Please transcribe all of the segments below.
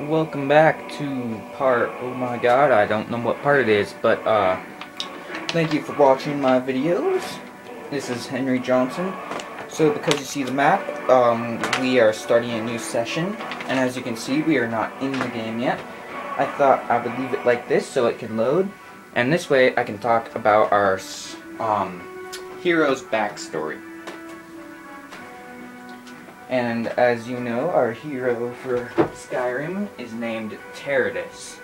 Welcome back to part, oh my god, I don't know what part it is, but thank you for watching my videos. This is Henry Johnson. So because you see the map, we are starting a new session, and as you can see, we are not in the game yet. I thought I would leave it like this so it can load, and this way I can talk about our hero's backstory. And as you know, our hero for Skyrim is named Teradus.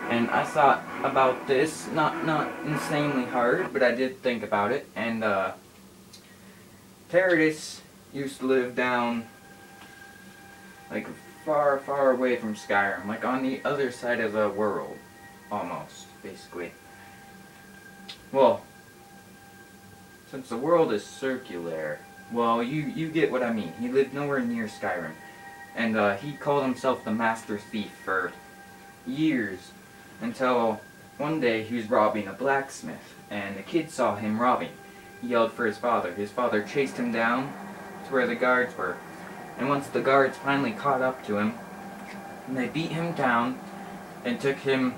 And I thought about this, not insanely hard, but I did think about it. And Teradus used to live down, like, far, far away from Skyrim, like on the other side of the world, almost, basically. Well, since the world is circular, well, you get what I mean. He lived nowhere near Skyrim. And he called himself the Master Thief for years. Until one day he was robbing a blacksmith. And the kid saw him robbing. He yelled for his father. His father chased him down to where the guards were. And once the guards finally caught up to him, they beat him down and took him,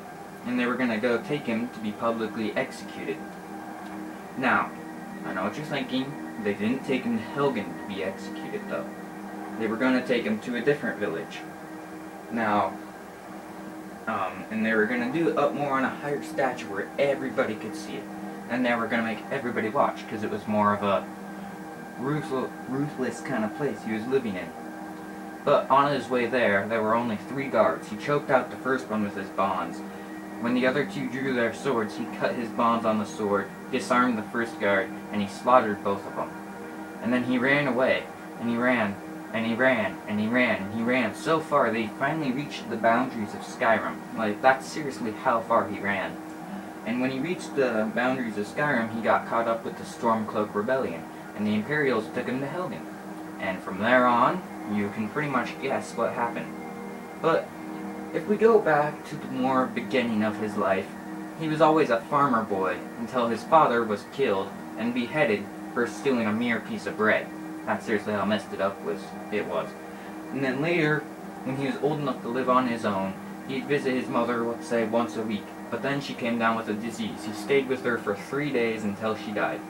and they were going to go take him to be publicly executed. Now, I know what you're thinking. They didn't take him to Helgen to be executed, though. They were going to take him to a different village. Now, and they were going to do it up more on a higher stature where everybody could see it. And they were going to make everybody watch, because it was more of a ruthless kind of place he was living in. But on his way there were only 3 guards. He choked out the first one with his bonds. When the other 2 drew their swords, he cut his bonds on the sword, disarmed the first guard, and he slaughtered both of them. And then he ran away, and he ran, and he ran, and he ran, and he ran so far that he finally reached the boundaries of Skyrim. Like, that's seriously how far he ran. And when he reached the boundaries of Skyrim, he got caught up with the Stormcloak Rebellion, and the Imperials took him to Helgen. And from there on, you can pretty much guess what happened. But if we go back to the more beginning of his life, he was always a farmer boy until his father was killed and beheaded for stealing a mere piece of bread. That's seriously how messed it up was. And then later, when he was old enough to live on his own, he'd visit his mother, let's say, once a week. But then she came down with a disease. He stayed with her for 3 days until she died.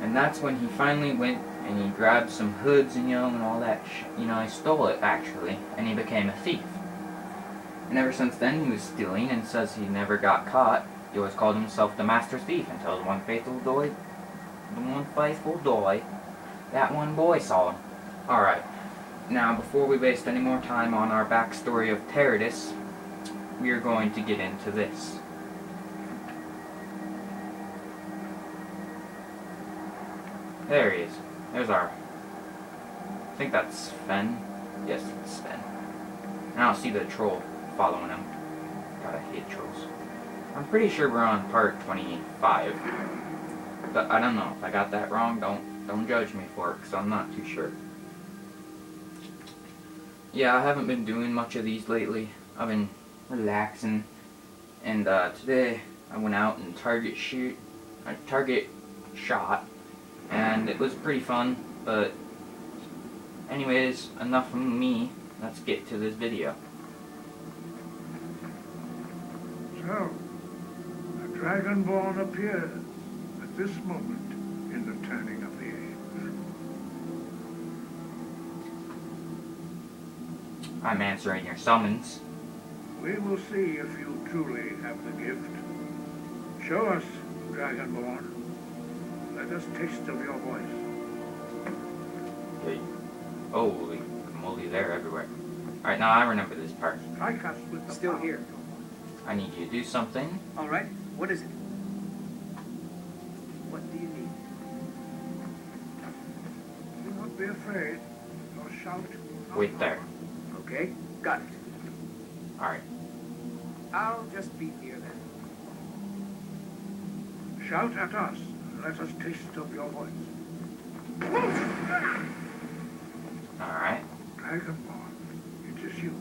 And that's when he finally went and he grabbed some hoods and all that he stole it, actually, and he became a thief. And ever since then, he was stealing, and says he never got caught. He always called himself the Master Thief until one faithful boy, that one boy saw him. Alright, now before we waste any more time on our backstory of Teradus, we are going to get into this. There he is. There's our... I think that's Sven. Yes, it's Sven. And I don't see the troll following him. God, I hate trolls. I'm pretty sure we're on part 25. But I don't know. If I got that wrong, don't judge me for it, because I'm not too sure. Yeah, I haven't been doing much of these lately. I've been relaxing. And today I went out and target shot. And it was pretty fun, but anyways, enough from me. Let's get to this video. So, a Dragonborn appears at this moment in the turning of the age. I'm answering your summons. We will see if you truly have the gift. Show us, Dragonborn. Let us taste of your voice. Okay. Holy moly, they're everywhere. Alright, now I remember this part. Strike us with the Still power. here. I need you to do something. All right. What is it? What do you need? Do not be afraid. Your shout. Wait there. Okay. Got it. Alright. I'll just be here then. Shout at us. Let us taste of your voice. Alright. Dragonborn, it is you.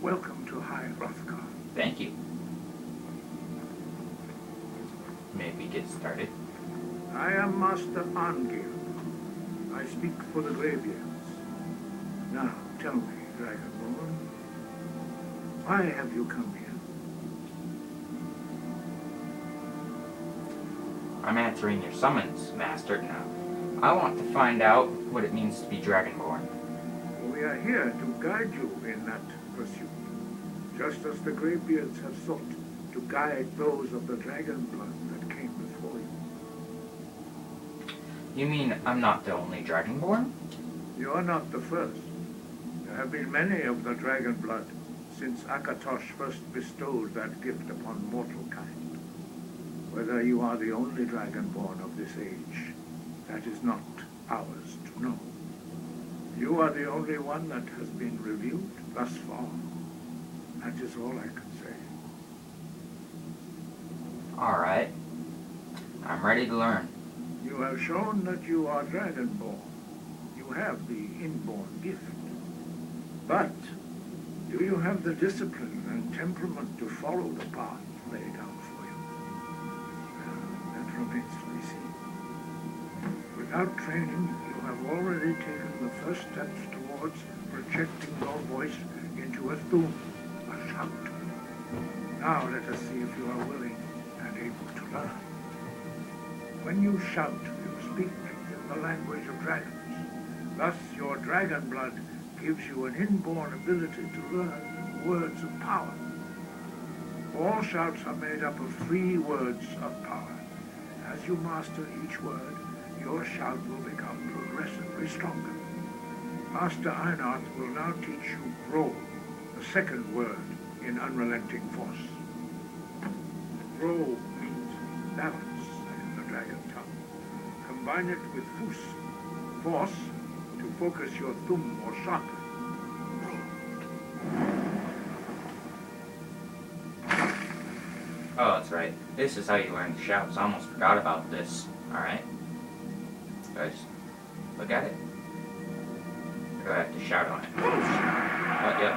Welcome to High Hrothgar. Thank you. May we get started? I am Master Arngil. I speak for the Greybeards. Now, tell me, Dragonborn. Why have you come here? I'm answering your summons, Master. Now, I want to find out what it means to be Dragonborn. We are here to guide you in that pursuit, just as the Greybeards have sought to guide those of the dragon blood that came before you. You mean I'm not the only Dragonborn? You are not the first. There have been many of the dragon blood since Akatosh first bestowed that gift upon mortal kind. Whether you are the only Dragonborn of this age, that is not ours to know. You are the only one that has been revealed thus far. That is all I can say. Alright. I'm ready to learn. You have shown that you are Dragonborn. You have the inborn gift. But do you have the discipline and temperament to follow the path laid out for you? That remains to be seen. Without training, you have already taken the first steps towards projecting your voice into a thum, a shout. Now let us see if you are willing and able to learn. When you shout, you speak in the language of dragons. Thus, your dragon blood gives you an inborn ability to learn words of power. All shouts are made up of 3 words of power. As you master each word, your shout will become progressively stronger. Master Einarth will now teach you Roll, the second word in unrelenting force. Roll means balance in the dragon tongue. Combine it with Fus, force, to focus your thumb more sharply. Oh, that's right. This is how you learn the shouts. I almost forgot about this. Alright. Guys, look at it. Go ahead to shout on it. Oh, yep.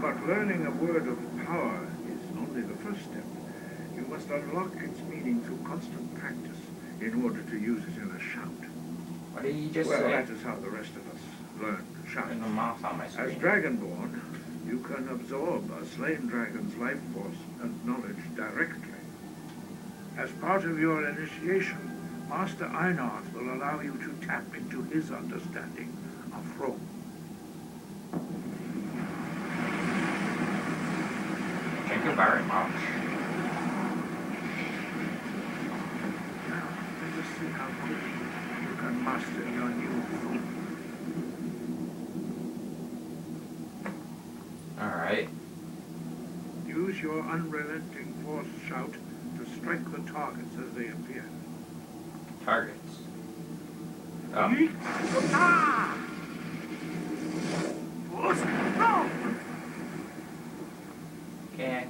But learning a word of power is only the first step. You must unlock its meaning through constant practice in order to use it in a shout. What did you just Well, say? that is how the rest of us learn shouts. There's no mouse on my As screen. Dragonborn, you can absorb a slain dragon's life force and knowledge directly. As part of your initiation, Master Einarth will allow you to tap into his understanding of Rome. Thank you very much. Now, let us see how quickly you can master your new form. Alright. Use your unrelenting force shout to strike the targets as they appear. Targets. Oh. Okay.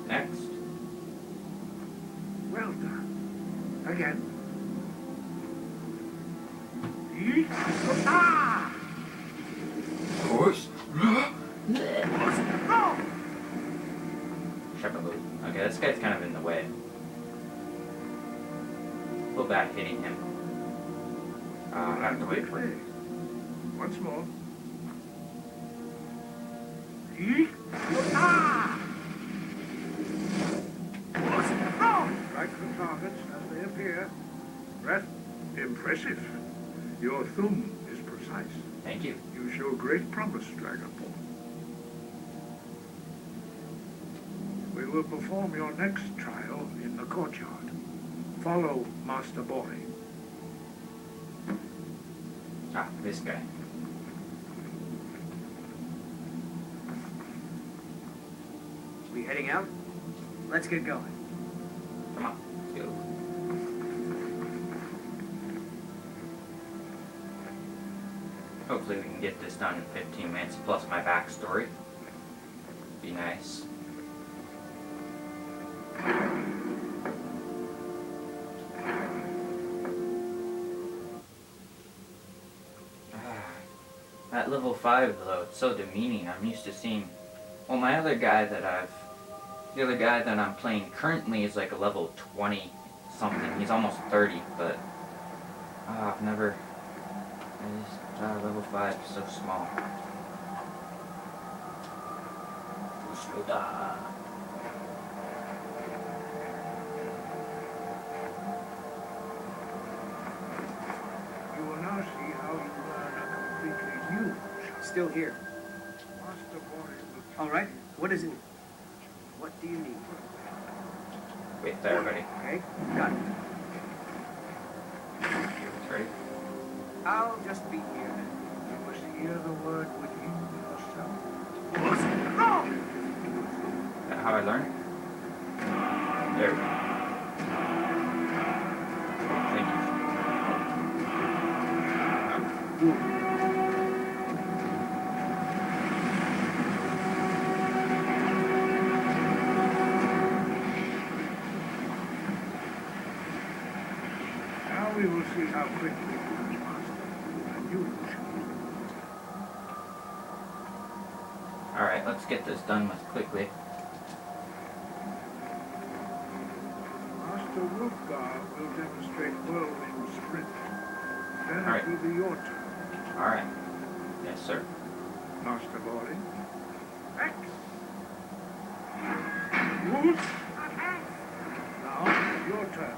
Next. Well done. Again. Of course. Shepherd. Okay, this guy's kind of in the way. Feel bad hitting him. I have to wait for him. Once more. Strike the targets as they appear. Breath, impressive. Your thumb is precise. Thank you. You show great promise, Dragonborn. We will perform your next trial in the courtyard. Follow Master Boy. Ah, this guy. We heading out? Let's get going. Come on, let's go. Hopefully we can get this done in 15 minutes, plus my backstory. Be nice. That level 5 though, it's so demeaning. I'm used to seeing... Well, my other guy that I've The other guy that I'm playing currently is like a level 20 something. He's almost 30, but I've never. Level 5 is so small. Sloda. You will now see how you learn a completely new shot. Still here. Master Boris will All right. What is it? What do you need? Wait there, buddy. Okay. Got it. It's ready. I'll just be here then. You must hear the word within yourself. Is that how I learn? There we go. Thank you. Now we will see how quickly you can master a new shot. Alright, let's get this done with quickly. Master Wolfgar will demonstrate whirlwind sprint. Then Alright. it will be your turn. Alright. Yes, sir. Master Boris. X. Wolf. Now, your turn.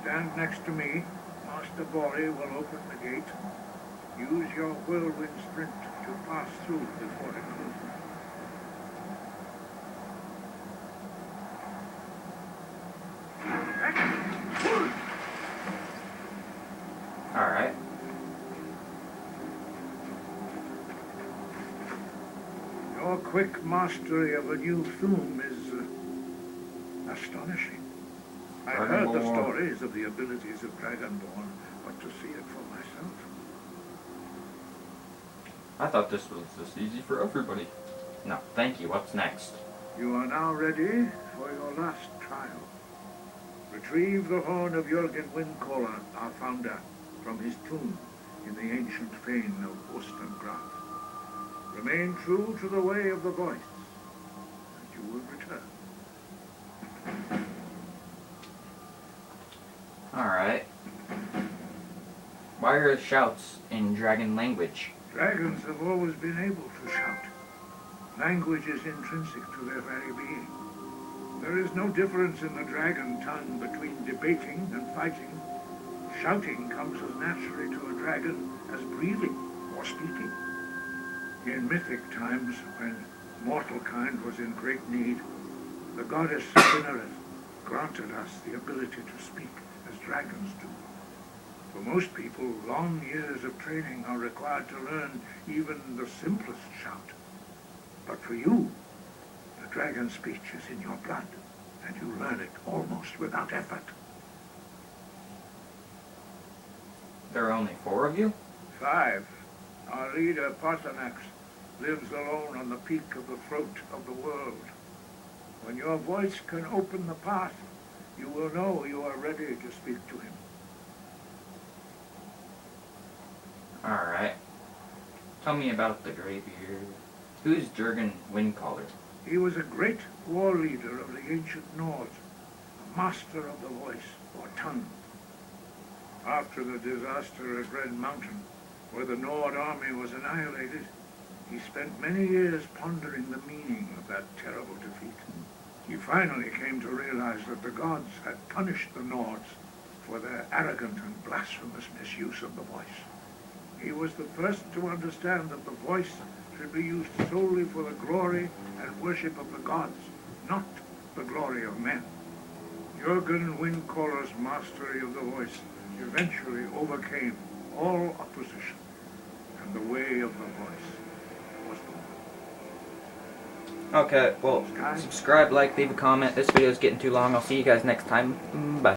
Stand next to me. Master Boris will open the gate. Use your whirlwind sprint to pass through before it closes. Alright. Your quick mastery of a new theme is astonishing. I heard the Dragonborn. stories of the abilities of Dragonborn, but to see it for myself. I thought this was this easy for everybody. No, thank you. What's next? You are now ready for your last trial. Retrieve the horn of Jürgen Windcaller, our founder, from his tomb in the ancient fane of Ostengrad. Remain true to the way of the voice, and you will return. Alright. Why are shouts in dragon language? Dragons have always been able to shout. Language is intrinsic to their very being. There is no difference in the dragon tongue between debating and fighting. Shouting comes as naturally to a dragon as breathing or speaking. In mythic times, when mortal kind was in great need, the goddess Cynneret granted us the ability to speak as dragons do. For most people, long years of training are required to learn even the simplest shout. But for you, the dragon speech is in your blood, and you learn it almost without effort. There are only 4 of you? 5. Our leader, Paarthurnax, lives alone on the peak of the throat of the world. When your voice can open the path, you will know you are ready to speak to him. Alright. Tell me about the Greybeard. Who's Jürgen Windcaller? He was a great war leader of the ancient Nords, a master of the voice, or tongue. After the disaster at Red Mountain, where the Nord army was annihilated, he spent many years pondering the meaning of that terrible defeat. He finally came to realize that the gods had punished the Nords for their arrogant and blasphemous misuse of the voice. He was the first to understand that the voice should be used solely for the glory and worship of the gods, not the glory of men. Jürgen Windcaller's mastery of the voice eventually overcame all opposition, and the way of the voice was born. Okay, well, subscribe, like, leave a comment. This video is getting too long. I'll see you guys next time. Bye.